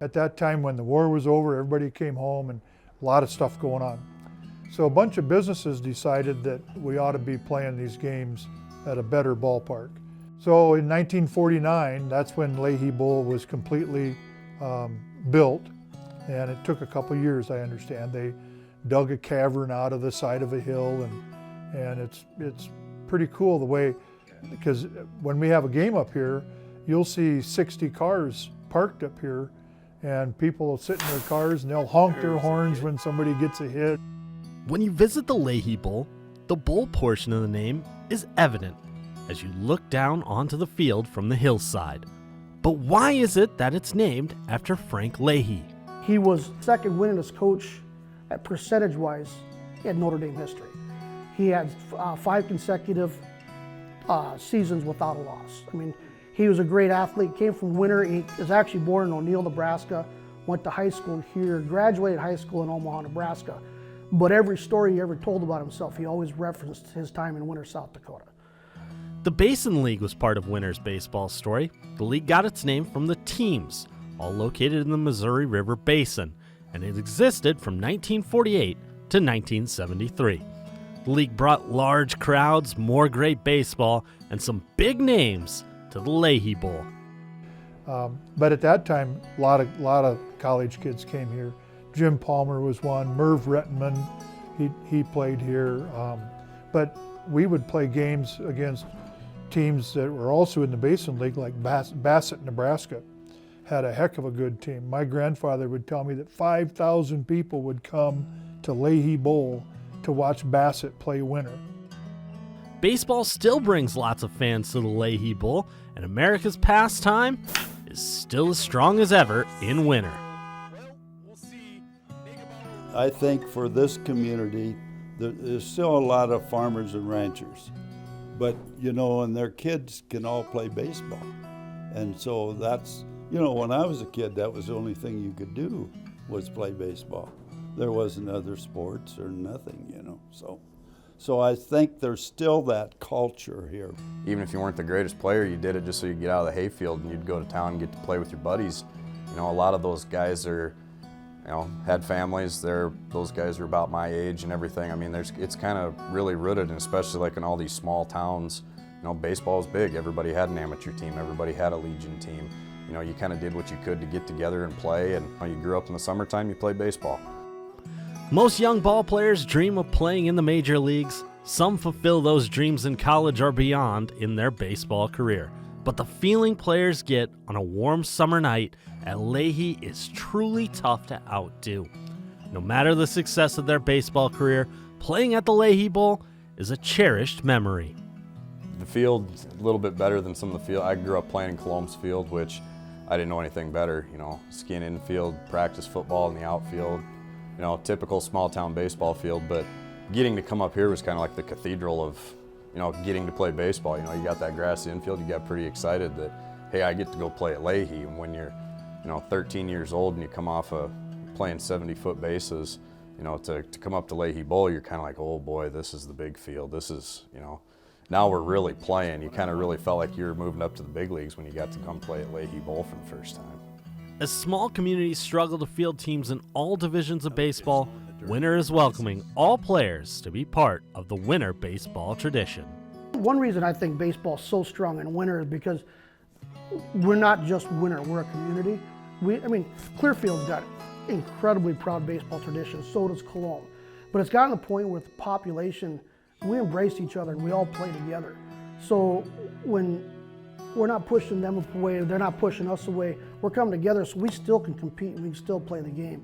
At that time when the war was over, everybody came home and a lot of stuff going on. So a bunch of businesses decided that we ought to be playing these games at a better ballpark. So in 1949, that's when Leahy Bowl was completely built, and it took a couple years, I understand. They dug a cavern out of the side of a hill, and it's pretty cool the way, because when we have a game up here, you'll see 60 cars parked up here, and people will sit in their cars and they'll honk their horns when somebody gets a hit. When you visit the Leahy Bowl, the bowl portion of the name is evident as you look down onto the field from the hillside. But why is it that it's named after Frank Leahy? He was second winningest coach at percentage-wise in Notre Dame history. He had 5 consecutive seasons without a loss. I mean, he was a great athlete, came from Winter. He was actually born in O'Neill, Nebraska, went to high school here, graduated high school in Omaha, Nebraska. But every story he ever told about himself, he always referenced his time in Winter, South Dakota. The Basin League was part of Winter's baseball story. The league got its name from the teams, all located in the Missouri River Basin, and it existed from 1948 to 1973. The league brought large crowds, more great baseball, and some big names to the Leahy Bowl. But at that time, a lot of college kids came here. Jim Palmer was one, Merv Rettenman, he played here. But we would play games against teams that were also in the Basin League, like Bassett, Nebraska, had a heck of a good team. My grandfather would tell me that 5,000 people would come to Leahy Bowl to watch Bassett play Winter. Baseball still brings lots of fans to the Leahy Bowl, and America's pastime is still as strong as ever in Winter. I think for this community, there's still a lot of farmers and ranchers. But, and their kids can all play baseball. And so that's, when I was a kid, that was the only thing you could do was play baseball. There wasn't other sports or nothing, So I think there's still that culture here. Even if you weren't the greatest player, you did it just so you'd get out of the hayfield and you'd go to town and get to play with your buddies. A lot of those guys are, had families. Those guys are about my age and everything. I mean, it's kind of really rooted, and especially like in all these small towns, baseball is big. Everybody had an amateur team. Everybody had a Legion team. You kind of did what you could to get together and play, and when you grew up in the summertime, you played baseball. Most young ball players dream of playing in the major leagues. Some fulfill those dreams in college or beyond in their baseball career. But the feeling players get on a warm summer night at Leahy is truly tough to outdo. No matter the success of their baseball career, playing at the Leahy Bowl is a cherished memory. The field's a little bit better than some of the field. I grew up playing in Colom's Field, which I didn't know anything better. Skiing in the field, practice football in the outfield, typical small town baseball field. But getting to come up here was kind of like the cathedral of, getting to play baseball. You got that grassy infield, you got pretty excited that, hey, I get to go play at Leahy. And when you're, 13 years old and you come off of playing 70-foot bases, to come up to Leahy Bowl, you're kind of like, oh boy, this is the big field. This is, now we're really playing. You kind of really felt like you were moving up to the big leagues when you got to come play at Leahy Bowl for the first time. As small communities struggle to field teams in all divisions of baseball, Winter is welcoming all players to be part of the Winter baseball tradition. One reason I think baseball is so strong in Winter is because we're not just Winter, we're a community. Clearfield's got incredibly proud baseball tradition, so does Colom. But it's gotten to the point with the population, we embrace each other and we all play together. So when we're not pushing them away, they're not pushing us away, we're coming together so we still can compete and we can still play the game.